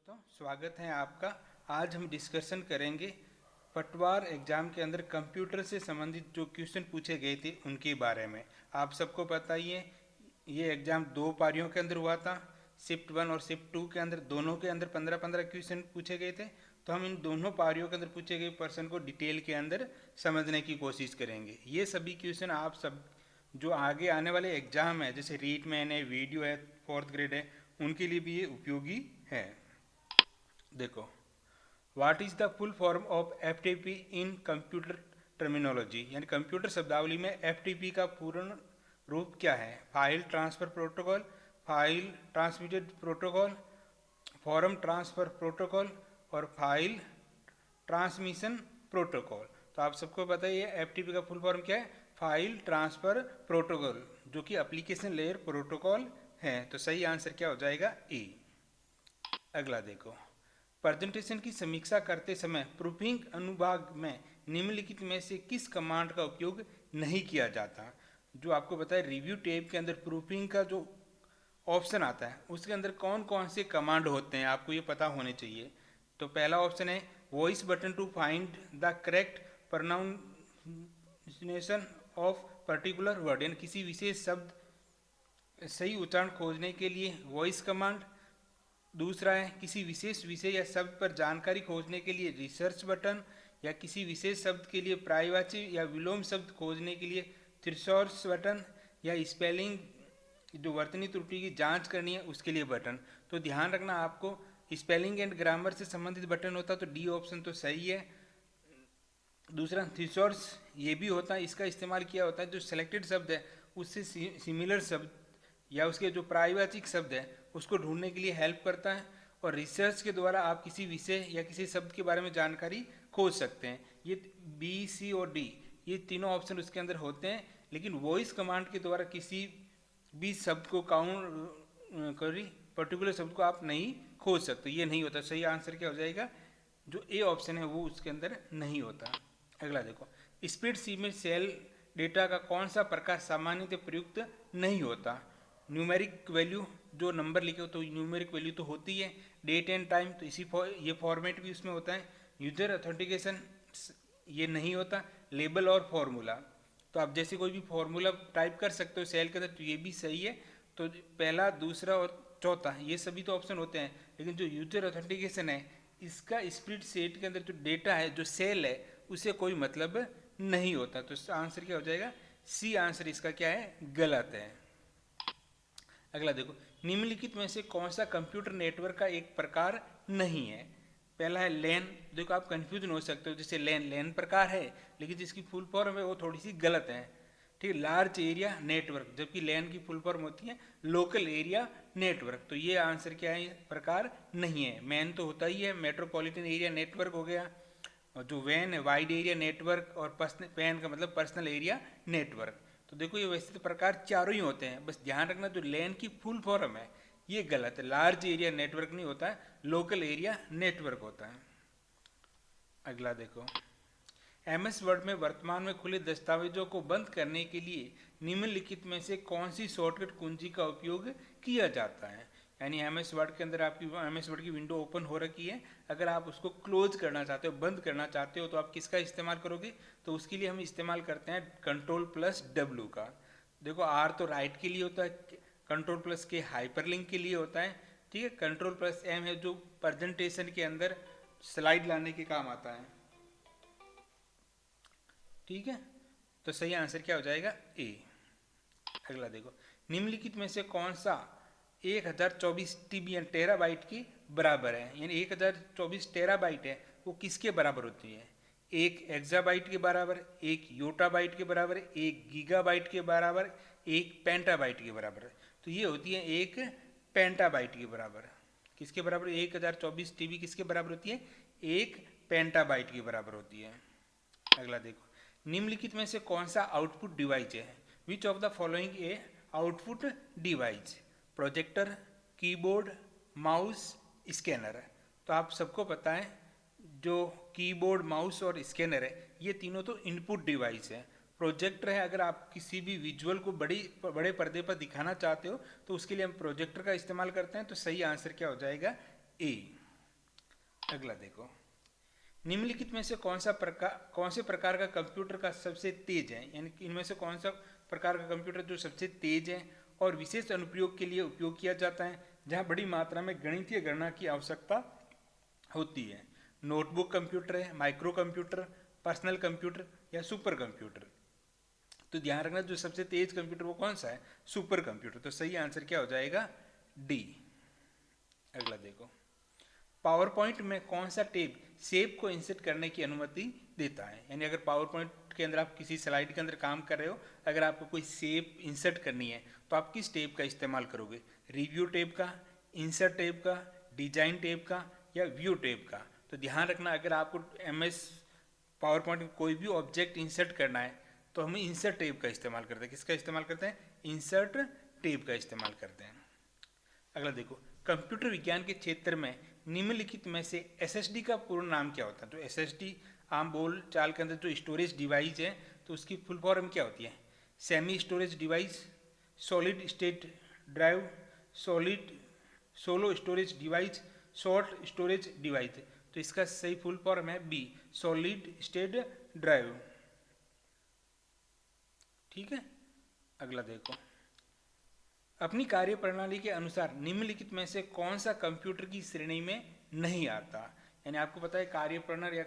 दोस्तों, स्वागत है आपका। आज हम डिस्कशन करेंगे पटवार एग्जाम के अंदर कंप्यूटर से संबंधित जो क्वेश्चन पूछे गए थे उनके बारे में। आप सबको पता ही है, ये एग्जाम दो पारियों के अंदर हुआ था। शिफ्ट 1 और शिफ्ट 2 के अंदर दोनों के अंदर 15-15 क्वेश्चन पूछे गए थे। तो हम इन दोनों पारियों के अंदर पूछे गए प्रश्न को डिटेल के अंदर समझने की कोशिश करेंगे। ये सभी क्वेश्चन आप सब जो आगे आने वाले एग्जाम है, जैसे रीट मैन है, वीडियो है, 4th ग्रेड है, उनके लिए भी ये उपयोगी है। देखो, what is the full form of FTP in computer terminology, यानी कंप्यूटर शब्दावली में एफटीपी का पूर्ण रूप क्या है? File transfer protocol, file transmitted protocol, form transfer protocol और फाइल ट्रांसमिशन प्रोटोकॉल। तो आप सबको पता ही है एफटीपी का फुल फॉर्म क्या है? फाइल ट्रांसफर प्रोटोकॉल, जो कि एप्लीकेशन लेयर प्रोटोकॉल है। तो सही आंसर क्या हो जाएगा? ए। अगला देखो, प्रेजेंटेशन की समीक्षा करते समय प्रूफिंग अनुभाग में निम्नलिखित में से किस कमांड का उपयोग नहीं किया जाता? जो आपको पता है रिव्यू टैब के अंदर प्रूफिंग का जो ऑप्शन आता है उसके अंदर कौन कौन से कमांड होते हैं, आपको ये पता होने चाहिए। तो पहला ऑप्शन है voice button to find the correct pronunciation of particular word, यानी किसी विशेष शब्द सही उच्चारण खोजने के लिए वॉइस कमांड। दूसरा है किसी विशेष विषय या शब्द पर जानकारी खोजने के लिए रिसर्च बटन, या किसी विशेष शब्द के लिए पर्यायवाची या विलोम शब्द खोजने के लिए थिसॉरस बटन, या स्पेलिंग जो वर्तनी त्रुटि की जांच करनी है उसके लिए बटन। तो ध्यान रखना, आपको स्पेलिंग एंड ग्रामर से संबंधित बटन होता तो डी ऑप्शन तो सही है। दूसरा थिसॉरस ये भी होता है, इसका इस्तेमाल किया होता है जो सिलेक्टेड शब्द है उससे सिमिलर शब्द या उसके जो पर्यायवाचिक शब्द है उसको ढूंढने के लिए हेल्प करता है। और रिसर्च के द्वारा आप किसी विषय या किसी शब्द के बारे में जानकारी खोज सकते हैं। ये बी, सी और डी, ये तीनों ऑप्शन उसके अंदर होते हैं। लेकिन वॉइस कमांड के द्वारा किसी भी शब्द को काउंट करी पर्टिकुलर शब्द को आप नहीं खोज सकते, ये नहीं होता। सही आंसर क्या हो जाएगा? जो ए ऑप्शन है वो उसके अंदर नहीं होता। अगला देखो, स्प्रेडशीट में सेल डेटा का कौन सा प्रकार सामान्यतः प्रयुक्त नहीं होता? न्यूमेरिक वैल्यू, जो नंबर लिखे हो तो न्यूमेरिक वैल्यू तो होती है। डेट एंड टाइम, तो ये फॉर्मेट भी उसमें होता है। यूजर ऑथेंटिकेशन ये नहीं होता। लेबल और फॉर्मूला, तो आप जैसे कोई भी फॉर्मूला टाइप कर सकते हो सेल के अंदर, तो ये भी सही है। तो पहला, दूसरा और चौथा ये सभी तो ऑप्शन होते हैं। लेकिन जो यूजर ऑथेंटिकेशन है इसका स्प्रेडशीट के अंदर जो डेटा है, जो सेल है, उसे कोई मतलब नहीं होता। तो आंसर क्या हो जाएगा? सी आंसर इसका क्या है? गलत है। अगला देखो, निम्नलिखित में से कौन सा कंप्यूटर नेटवर्क का एक प्रकार नहीं है? पहला है लैन। देखो, आप कंफ्यूजन हो सकते हो, जैसे लैन प्रकार है लेकिन जिसकी फुल फॉर्म है वो थोड़ी सी गलत है। ठीक है, लार्ज एरिया नेटवर्क, जबकि लैन की फुल फॉर्म होती है लोकल एरिया नेटवर्क। तो ये आंसर क्या है? प्रकार नहीं है। मैन तो होता ही है, मेट्रोपॉलिटन एरिया नेटवर्क हो गया। और जो वैन है वाइड एरिया नेटवर्क, और पैन का मतलब पर्सनल एरिया नेटवर्क। तो देखो, ये वैसे तो प्रकार चारों ही होते हैं, बस ध्यान रखना जो लैन की फुल फॉर्म है ये गलत है। लार्ज एरिया नेटवर्क नहीं होता है, लोकल एरिया नेटवर्क होता है। अगला देखो, एमएस वर्ड में वर्तमान में खुले दस्तावेजों को बंद करने के लिए निम्नलिखित में से कौन सी शॉर्टकट कुंजी का उपयोग किया जाता है? यानी एमएस वर्ड के अंदर आपकी एमएस वर्ड की विंडो ओपन हो रखी है, अगर आप उसको क्लोज करना चाहते हो, बंद करना चाहते हो, तो आप किसका इस्तेमाल करोगे? तो उसके लिए हम इस्तेमाल करते हैं Ctrl+W का। देखो, आर तो राइट के लिए होता है, Ctrl+K हाइपरलिंक के लिए होता है। ठीक है, Ctrl+M है जो प्रेजेंटेशन के अंदर स्लाइड लाने के काम आता है। ठीक है, तो सही आंसर क्या हो जाएगा? ए। अगला देखो, निम्नलिखित में से कौन सा 1024 TB टेराबाइट की बराबर है? यानी 1024 टेराबाइट है वो किसके बराबर होती है? एक एक्साबाइट के बराबर, एक योटाबाइट के बराबर, एक गीगाबाइट के बराबर, एक पेंटाबाइट के बराबर। तो ये होती है एक पेंटाबाइट के बराबर। किसके बराबर? 1024 TB किसके बराबर होती है? एक पेंटाबाइट के बराबर होती है। अगला देखो, निम्नलिखित में से कौन सा आउटपुट डिवाइस है? Which of the following A output device? Projector, keyboard, mouse, scanner. तो आप सबको पता है जो कीबोर्ड, माउस और स्कैनर है ये तीनों तो इनपुट डिवाइस है। प्रोजेक्टर है, अगर आप किसी भी विजुअल को बड़े पर्दे पर दिखाना चाहते हो तो उसके लिए हम प्रोजेक्टर का इस्तेमाल करते हैं। तो सही आंसर क्या हो जाएगा? ए। अगला देखो, निम्नलिखित में से कौन से प्रकार का कंप्यूटर का सबसे तेज है, यानी कि इनमें से कौन सा प्रकार का कंप्यूटर जो सबसे तेज है और विशेष अनुप्रयोग के लिए उपयोग किया जाता है, जहां बड़ी मात्रा में गणितीय गणना की आवश्यकता होती है। नोटबुक कंप्यूटर है, माइक्रो कंप्यूटर, पर्सनल कंप्यूटर या सुपर कंप्यूटर। तो ध्यान रखना जो सबसे तेज कंप्यूटर वो कौन सा है, सुपर कंप्यूटर। तो सही आंसर क्या हो जाएगा, डी। अगला देखो, पावर पॉइंट में कौन सा टेब शेप को इंसर्ट करने की अनुमति देता है, यानी अगर पावर पॉइंट के अंदर आप किसी स्लाइड के अंदर काम कर रहे हो, अगर आपको कोई शेप इंसर्ट करनी है तो आप किस टेब का इस्तेमाल करोगे, रिव्यू टेब का, इंसर्ट टेब का, डिजाइन टेब का या व्यू टेब का। तो ध्यान रखना अगर आपको MS पावर पॉइंट में कोई भी ऑब्जेक्ट इंसर्ट करना है तो हम इंसर्ट टेब का इस्तेमाल करते हैं। किसका इस्तेमाल करते हैं, इंसर्ट टेब का इस्तेमाल करते हैं। अगला देखो, कंप्यूटर विज्ञान के क्षेत्र में निम्नलिखित में से SSD का पूर्ण नाम क्या होता है। तो SSD आम बोल चाल के अंदर जो स्टोरेज डिवाइस है तो उसकी फुल फॉर्म क्या होती है, semi storage device, solid state drive, solo storage device, short storage device. तो इसका सही फुल फॉर्म है बी, सॉलिड स्टेट ड्राइव। ठीक है। अगला देखो, अपनी कार्य प्रणाली के अनुसार निम्नलिखित में से कौन सा कंप्यूटर की श्रेणी में नहीं आता। यानी आपको पता है कार्य प्रणाली या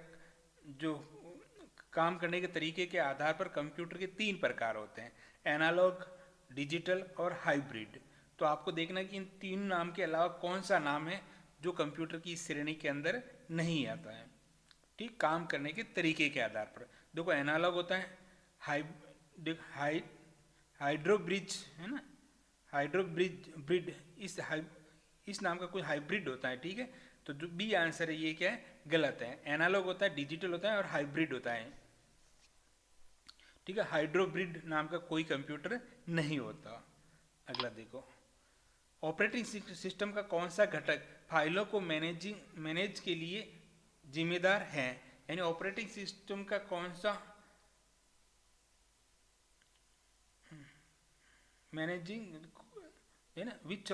जो काम करने के तरीके के आधार पर कंप्यूटर के 3 प्रकार होते हैं, एनालॉग, डिजिटल और हाइब्रिड। तो आपको देखना कि इन 3 नाम के अलावा कौन सा नाम है जो कंप्यूटर की श्रेणी के अंदर नहीं आता है। ठीक, काम करने के तरीके के आधार पर। देखो एनालॉग होता है हाइड्रोब्रिज, है ना, हाइड्रोब्रिड, इस नाम का कोई हाइब्रिड होता है। ठीक है, तो जो बी आंसर है ये क्या है, गलत है। एनालॉग होता है, डिजिटल होता है और हाइब्रिड होता है। ठीक है, हाइड्रोब्रिड नाम का कोई कंप्यूटर नहीं होता। अगला देखो, ऑपरेटिंग सिस्टम का कौन सा घटक फाइलों को मैनेज के लिए जिम्मेदार है। यानी ऑपरेटिंग सिस्टम का कौन सा मैनेजिंग है ना, which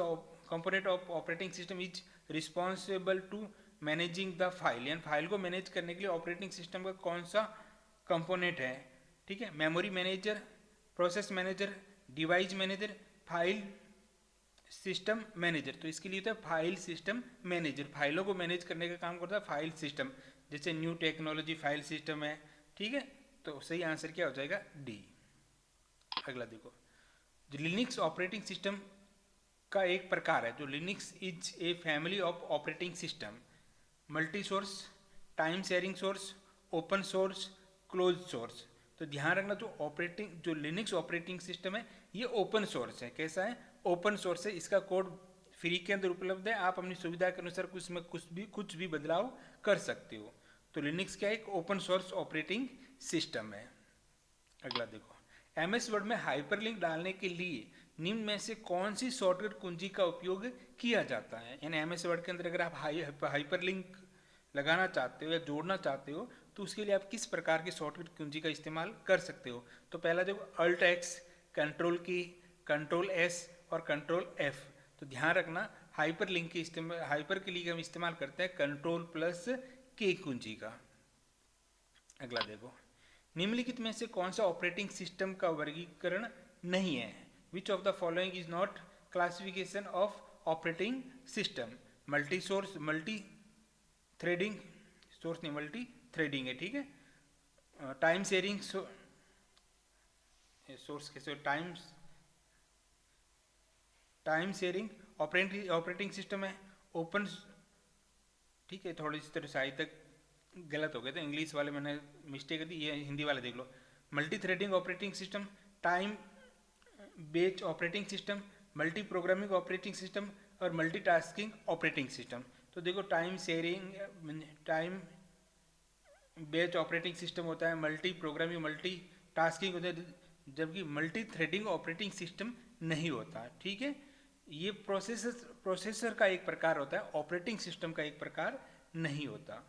component of operating system is responsible to managing the file. यानी फाइल को मैनेज करने के लिए ऑपरेटिंग सिस्टम का कौन सा कंपोनेंट है। ठीक है, memory manager, process manager, device manager, file system manager. तो इसके लिए होता है फाइल सिस्टम मैनेजर, फाइलों को मैनेज करने का काम करता है फाइल सिस्टम, जैसे न्यू टेक्नोलॉजी फाइल सिस्टम है। ठीक है, तो सही आंसर क्या हो जाएगा, डी। अगला देखो, जो लिनक्स ऑपरेटिंग सिस्टम का एक प्रकार है, जो Linux is a family of operating system, multi source, time sharing source, open source, close source. तो ध्यान रखना जो लिनक्स ऑपरेटिंग सिस्टम है ये ओपन सोर्स है। कैसा है, ओपन सोर्स है, इसका कोड फ्री के अंदर उपलब्ध है, आप अपनी सुविधा के अनुसार उसमें कुछ भी बदलाव कर सकते हो। तो लिनक्स क्या एक ओपन सोर्स ऑपरेटिंग सिस्टम है। अगला देखो, MS वर्ड में हाइपरलिंक डालने के लिए निम्न में से कौन सी शॉर्टकट कुंजी का उपयोग किया जाता है। यानी MS वर्ड के अंदर अगर आप हाइपरलिंक लगाना चाहते हो या जोड़ना चाहते हो तो उसके लिए आप किस प्रकार की शॉर्टकट कुंजी का इस्तेमाल कर सकते हो। तो पहला देखो Alt+X, कंट्रोल की, Ctrl+S और Ctrl+F। तो ध्यान रखना हाइपरलिंक के इस्तेमाल, हाइपर के लिए हम इस्तेमाल करते हैं Ctrl+K कुंजी का। अगला देखो, निम्नलिखित में से कौन सा ऑपरेटिंग सिस्टम का वर्गीकरण नहीं है। Which of the following is not classification of operating system. Multi source, multi threading, source नहीं मल्टी थ्रेडिंग है। ठीक है, टाइम शेयरिंग सोर्स कैसे, टाइम शेयरिंग ऑपरेटिंग सिस्टम है। ओपन, ठीक है, थोड़ी सी तरह से तक गलत हो गए थे, इंग्लिश वाले मैंने मिस्टेक कर दी, ये हिंदी वाले देख लो। Multi threading operating system, time based operating system, multi programming operating system और मल्टीटास्किंग ऑपरेटिंग सिस्टम। तो देखो time sharing, time based operating system होता है, मल्टी प्रोग्रामिंग, मल्टी टास्किंग होता है, जबकि मल्टी थ्रेडिंग ऑपरेटिंग सिस्टम नहीं होता। ठीक है, ये प्रोसेसर का एक प्रकार होता है, ऑपरेटिंग सिस्टम का एक प्रकार नहीं होता।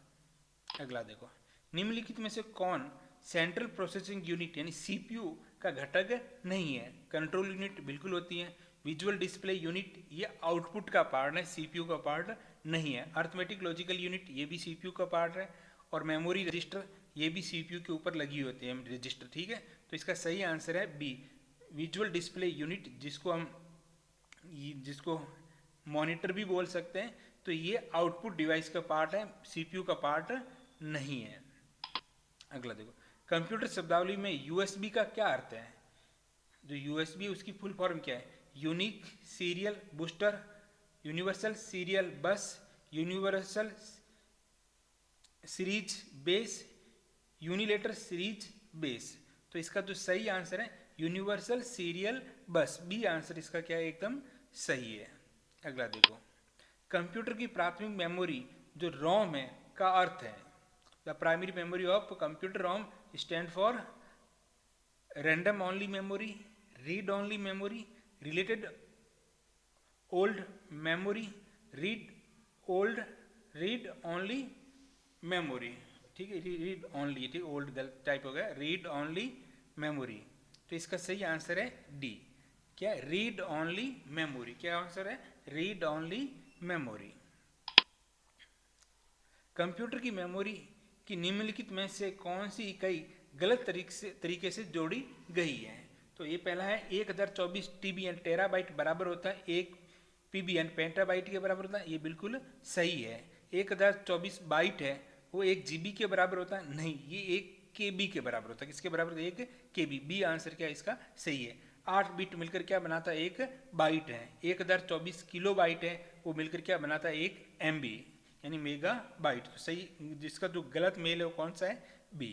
अगला देखो, निम्नलिखित में से कौन सेंट्रल प्रोसेसिंग यूनिट यानी CPU का घटक नहीं है। कंट्रोल यूनिट बिल्कुल होती है, विजुअल डिस्प्ले यूनिट ये आउटपुट का पार्ट है, CPU का पार्ट नहीं है। अर्थमेटिक लॉजिकल यूनिट ये भी सीपीयू का पार्ट है, और मेमोरी रजिस्टर ये भी सीपीयू के ऊपर लगी होती है रजिस्टर, ठीक है। तो इसका सही आंसर है बी, विजुअल डिस्प्ले यूनिट, जिसको मॉनिटर भी बोल सकते हैं। तो ये आउटपुट डिवाइस का पार्ट है, सीपीयू का पार्ट नहीं है। अगला देखो, कंप्यूटर शब्दावली में यूएसबी का क्या अर्थ है? जो यूएसबी उसकी फुल फॉर्म क्या है? Unique serial booster, universal serial bus, universal series base, unilateral series base. तो इसका जो सही आंसर है universal serial bus, B answer इसका क्या है, एकदम सही है। अगला देखो, कंप्यूटर की प्राथमिक मेमोरी जो रोम है का अर्थ है? The primary memory of computer Rome stand for random only memory, read only memory, related old memory, read only memory, ठीक है, रीड ओनली, ठीक, ओल्ड गलत टाइप हो गया, रीड ओनली मेमोरी। तो इसका सही आंसर है डी, क्या, रीड ओनली मेमोरी। क्या आंसर है? Read only memory. कंप्यूटर की मेमोरी की निम्नलिखित में से कौन सी इकाई गलत तरीके से जोड़ी गई है? तो ये पहला है 1024 TBN टेराबाइट बराबर होता है 1 PBN पेंटाबाइट के बराबर होता है, ये बिल्कुल सही है। 1024 बाइट है वो 1 GB के बराबर होता है, नहीं, ये 1 KB के बराबर होता है। किसके बराबर? 1 KB, बी आंसर क्या है इसका सही है। 8 बिट मिलकर क्या बनाता है? 1 बाइट है। 1024 किलो बाइट है वो मिलकर क्या बनाता है? 1 MB यानी मेगा बाइट। तो सही, जिसका जो गलत मेल है वो कौन सा है? बी,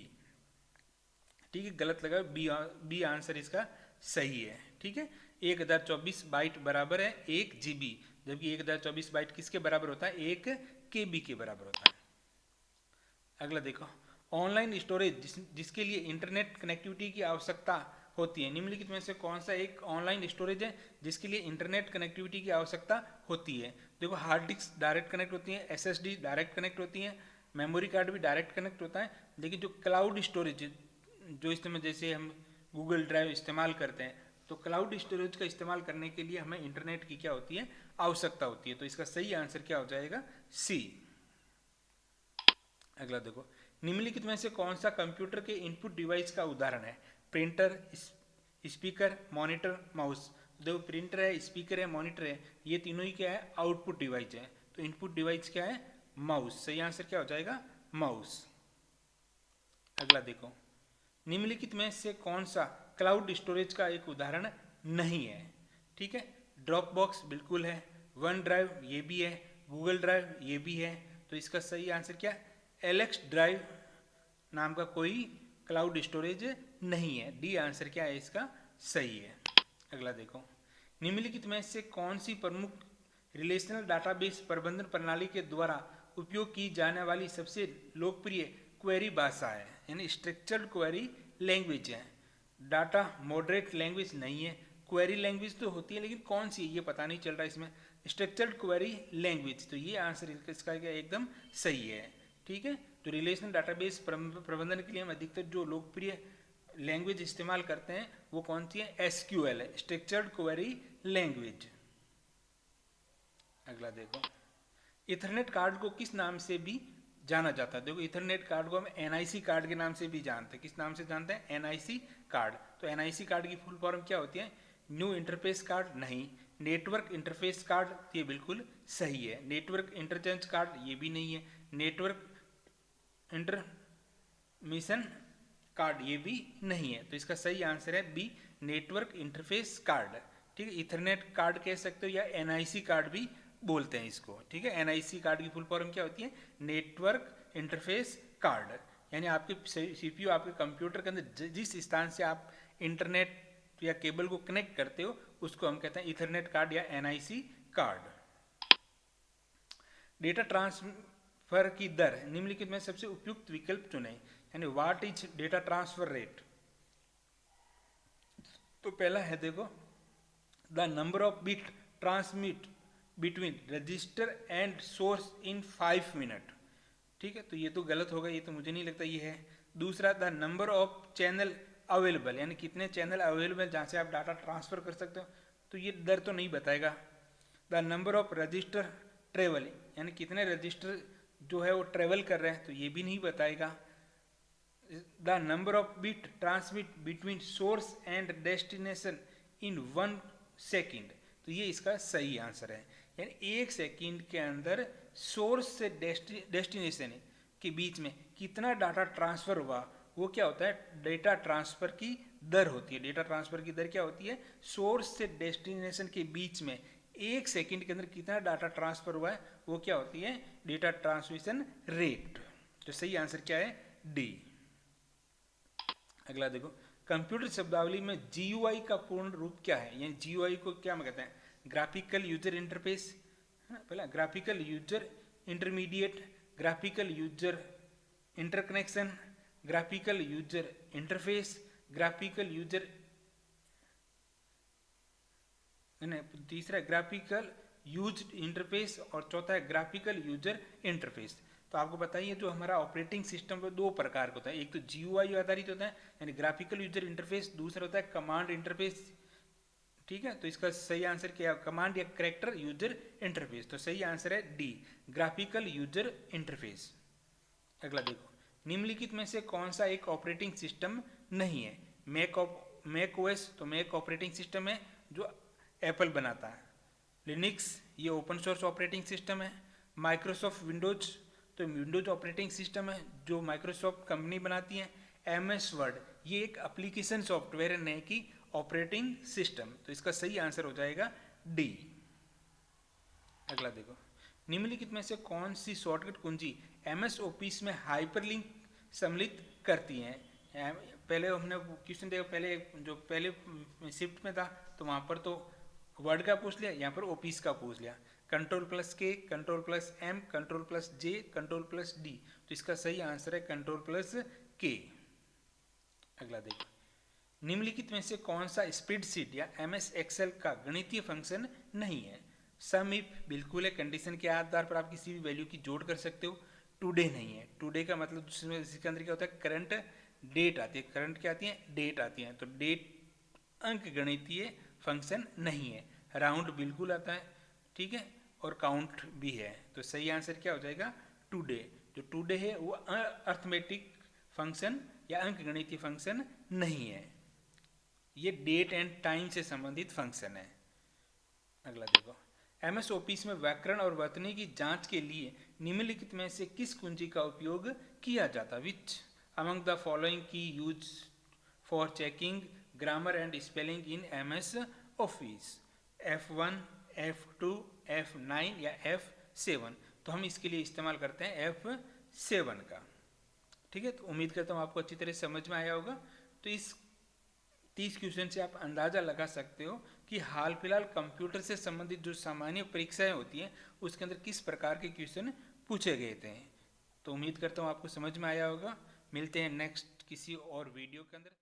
ठीक है, गलत लगा, बी आंसर इसका सही है, ठीक है। 1024 बाइट बराबर है 1 GB, जबकि 1024 बाइट किसके बराबर होता है? 1 KB के बराबर होता है। अगला देखो, ऑनलाइन स्टोरेज जिसके लिए इंटरनेट कनेक्टिविटी की आवश्यकता होती है, निम्नलिखित में से कौन सा एक ऑनलाइन स्टोरेज है जिसके लिए इंटरनेट कनेक्टिविटी की आवश्यकता होती है? देखो, हार्ड डिस्क डायरेक्ट कनेक्ट होती है, SSD डायरेक्ट कनेक्ट होती है, मेमोरी कार्ड भी डायरेक्ट कनेक्ट होता है, लेकिन जो क्लाउड स्टोरेज, जो इसमें जैसे हम गूगल ड्राइव इस्तेमाल करते हैं, तो क्लाउड स्टोरेज का इस्तेमाल करने के लिए हमें इंटरनेट की क्या होती है? आवश्यकता होती है। तो इसका सही आंसर क्या हो जाएगा? सी। अगला देखो, निम्नलिखित में से कौन सा कंप्यूटर के इनपुट डिवाइस का उदाहरण है? Printer, speaker, monitor, mouse. देखो, प्रिंटर है, स्पीकर है, मॉनिटर है, ये तीनों ही क्या है? आउटपुट डिवाइस है। तो इनपुट डिवाइस क्या है? माउस। सही आंसर क्या हो जाएगा? माउस। अगला देखो, निम्नलिखित में से कौन सा क्लाउड स्टोरेज का एक उदाहरण नहीं है? ठीक है, ड्रॉप बॉक्स बिल्कुल है, वन ड्राइव ये भी है, गूगल ड्राइव ये भी है। तो इसका सही आंसर क्या? एलेक्स ड्राइव नाम का कोई क्लाउड स्टोरेज नहीं है। डी आंसर क्या है इसका सही है। अगला देखो, निम्नलिखित में से कौन सी प्रमुख रिलेशनल डाटाबेस प्रबंधन प्रणाली के द्वारा उपयोग की जाने वाली सबसे लोकप्रिय क्वेरी भाषा है, यानी स्ट्रक्चर्ड क्वेरी लैंग्वेज है? डाटा मॉडरेट लैंग्वेज नहीं है, क्वेरी लैंग्वेज तो होती है लेकिन कौन सी है ये पता नहीं चल रहा इसमें। स्ट्रक्चर्ड क्वेरी लैंग्वेज, तो ये आंसर इसका क्या एकदम सही है, ठीक है। तो रिलेशनल डाटाबेस प्रबंधन के लिए हम अधिकतर जो लोकप्रिय लैंग्वेज इस्तेमाल करते हैं वो कौन सी है? SQL है, स्ट्रक्चर्ड क्वेरी लैंग्वेज। अगला देखो, इथरनेट कार्ड को किस नाम से भी जाना जाता है? देखो, इथरनेट कार्ड को हम NIC कार्ड के नाम से भी जानते हैं। किस नाम से जानते हैं? NIC card. तो NIC कार्ड की फुल फॉर्म क्या होती है? न्यू इंटरफेस कार्ड नहीं, नेटवर्क इंटरफेस कार्ड, ये बिल्कुल सही है। नेटवर्क इंटरचेंज कार्ड ये भी नहीं है, नेटवर्क इंटरमिशन कार्ड ये भी नहीं है। तो इसका सही आंसर है बी, नेटवर्क इंटरफेस कार्ड, ठीक है। इथरनेट कार्ड कह सकते हो या NIC कार्ड भी बोलते हैं इसको, ठीक है। NIC कार्ड की फुल फॉर्म क्या होती है? नेटवर्क इंटरफेस कार्ड, यानी आपके CPU आपके कंप्यूटर के अंदर जिस स्थान से आप इंटरनेट या केबल को कनेक्ट करते हो उसको हम कहते हैं इथरनेट कार्ड या NIC कार्ड। डेटा ट्रांसफर की दर निम्नलिखित में सबसे उपयुक्त विकल्प चुने, यानी what is data transfer rate. तो पहला है, देखो, the number of bit transmit between register and source in 5 minute, ठीक है। तो ये तो गलत होगा, ये तो मुझे नहीं लगता ये है। दूसरा, the number of channel available, यानी कितने चैनल अवेलेबल जहाँ से आप डाटा ट्रांसफर कर सकते हो, तो ये दर तो नहीं बताएगा। The number of register travel, यानी कितने रजिस्टर जो है वो ट्रेवल कर रहे हैं, तो ये भी नहीं बताएगा। The number of bit transmit between source and destination in 1 second, तो ये इसका सही आंसर है। यानी 1 सेकेंड के अंदर सोर्स से डेस्टिनेशन के बीच में कितना डाटा ट्रांसफर हुआ, वो क्या होता है, डेटा ट्रांसफर की दर होती है। डेटा ट्रांसफर की दर क्या होती है, सोर्स से डेस्टिनेशन के बीच में 1 सेकेंड के अंदर कितना डाटा ट्रांसफर हुआ है, वो क्या होती है, डेटा ट्रांसमिशन रेट। तो सही आंसर क्या है, डी। अगला देखो, कंप्यूटर शब्दावली में GUI का पूर्ण रूप क्या है। यानी GUI को क्या हम कहते हैं, ग्राफिकल यूजर इंटरफेस, है ना, पहला graphical user intermediate, graphical user interconnection, graphical user interface, graphical user, तीसरा ग्राफिकल यूज इंटरफेस, और चौथा है ग्राफिकल यूजर इंटरफेस। तो आपको बताइए जो हमारा ऑपरेटिंग सिस्टम है 2 प्रकार का होता है, एक तो GUI आधारित होता है यानी ग्राफिकल यूजर इंटरफेस, दूसरा होता है कमांड इंटरफेस। ठीक है, तो इसका सही आंसर क्या है, कमांड या कैरेक्टर यूजर इंटरफेस। तो सही आंसर है डी, ग्राफिकल यूजर इंटरफेस। अगला देखो, निम्नलिखित में से कौन सा एक ऑपरेटिंग सिस्टम नहीं है। मैक ओएस, तो मैक ऑपरेटिंग सिस्टम है जो एप्पल बनाता है। लिनक्स, ये ओपन सोर्स ऑपरेटिंग सिस्टम है। माइक्रोसॉफ्ट विंडोज, तो विंडोज ऑपरेटिंग सिस्टम है जो माइक्रोसॉफ्ट कंपनी बनाती है। MS वर्ड, ये एक एप्लीकेशन सॉफ्टवेयर है, न कि ऑपरेटिंग सिस्टम। तो इसका सही आंसर हो जाएगा डी। अगला देखो, निम्नलिखित में से कौन सी शॉर्टकट कुंजी MS ऑफिस में हाइपरलिंक सम्मिलित करती हैं। पहले हमने क्वेश्चन देखा, पहले शिफ्ट में था तो वहाँ पर तो वर्ड का पूछ लिया, यहाँ पर ऑफिस का पूछ लिया। Ctrl+K, Ctrl+M, Ctrl+J, Ctrl+D, तो इसका सही आंसर है Ctrl+K। अगला देखो, निम्नलिखित में से कौन सा स्प्रेडशीट या MS एक्सेल का गणितीय फंक्शन नहीं है। सम इफ बिल्कुल है, कंडीशन के आधार पर आप किसी भी वैल्यू की जोड़ कर सकते हो। टुडे नहीं है, टुडे का मतलब इसके अंदर क्या होता है, करंट डेट आती है, करंट क्या आती है, डेट आती है, तो डेट अंक गणितीय फंक्शन नहीं है। राउंड बिल्कुल आता है, ठीक है, और काउंट भी है। तो सही आंसर क्या हो जाएगा, टुडे। जो टुडे है वो अर्थमेटिक फंक्शन या अंक गणितीय फंक्शन नहीं है, ये डेट एंड टाइम से संबंधित फंक्शन है। अगला देखो, MS ऑफिस में व्याकरण और वर्तनी की जांच के लिए निम्नलिखित में से किस कुंजी का उपयोग किया जाता है। विच अमंग द फॉलोइंग की use for checking grammar and spelling in MS office. F1, F2, F9 या F7। तो हम इसके लिए इस्तेमाल करते हैं F7 का। ठीक है, तो उम्मीद करता हूँ आपको अच्छी तरह समझ में आया होगा। तो इस 30 क्वेश्चन से आप अंदाज़ा लगा सकते हो कि हाल फिलहाल कंप्यूटर से संबंधित जो सामान्य परीक्षाएं होती हैं उसके अंदर किस प्रकार के क्वेश्चन पूछे गए थे। तो उम्मीद करता हूँ आपको समझ में आया होगा। मिलते हैं नेक्स्ट किसी और वीडियो के अंदर।